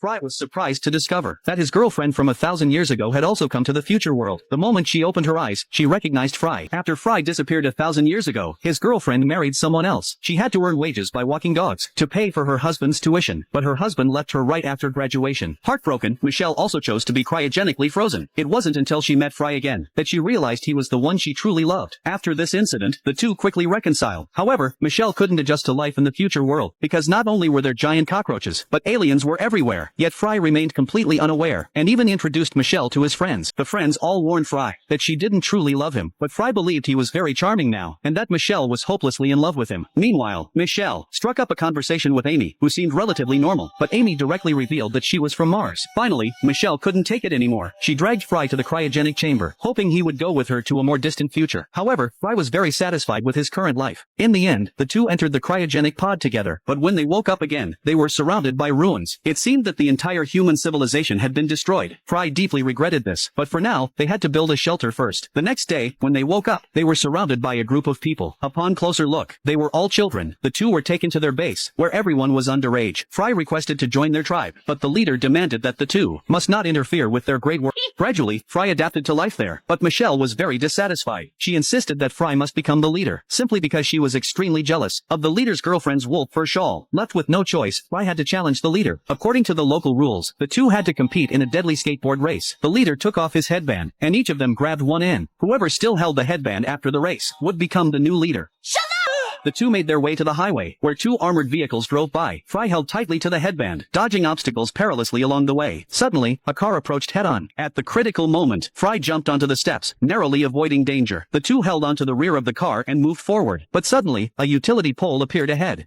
Fry was surprised to discover that his girlfriend from 1,000 years ago had also come to the future world. The moment she opened her eyes, she recognized Fry. After Fry disappeared 1,000 years ago, his girlfriend married someone else. She had to earn wages by walking dogs to pay for her husband's tuition, but her husband left her right after graduation. Heartbroken, Michelle also chose to be cryogenically frozen. It wasn't until she met Fry again that she realized he was the one she truly loved. After this incident, the two quickly reconciled. However, Michelle couldn't adjust to life in the future world, because not only were there giant cockroaches, but aliens were everywhere. Yet Fry remained completely unaware, and even introduced Michelle to his friends. The friends all warned Fry that she didn't truly love him, but Fry believed he was very charming now, and that Michelle was hopelessly in love with him. Meanwhile, Michelle struck up a conversation with Amy, who seemed relatively normal, but Amy directly revealed that she was from Mars. Finally, Michelle couldn't take it anymore. She dragged Fry to the cryogenic chamber, hoping he would go with her to a more distant future. However, Fry was very satisfied with his current life. In the end, the two entered the cryogenic pod together, but when they woke up again, they were surrounded by ruins. It seemed that the entire human civilization had been destroyed. Fry deeply regretted this, but for now, they had to build a shelter first. The next day, when they woke up, they were surrounded by a group of people. Upon closer look, they were all children. The two were taken to their base, where everyone was underage. Fry requested to join their tribe, but the leader demanded that the two must not interfere with their great work. Gradually, Fry adapted to life there, but Michelle was very dissatisfied. She insisted that Fry must become the leader, simply because she was extremely jealous of the leader's girlfriend's wolf fur shawl. Left with no choice, Fry had to challenge the leader. According to the local rules, the two had to compete in a deadly skateboard race. The leader took off his headband, and each of them grabbed one end. Whoever still held the headband after the race would become the new leader. The two made their way to the highway, where two armored vehicles drove by. Fry held tightly to the headband, dodging obstacles perilously along the way. Suddenly, a car approached head-on. At the critical moment, Fry jumped onto the steps, narrowly avoiding danger. The two held onto the rear of the car and moved forward. But suddenly, a utility pole appeared ahead.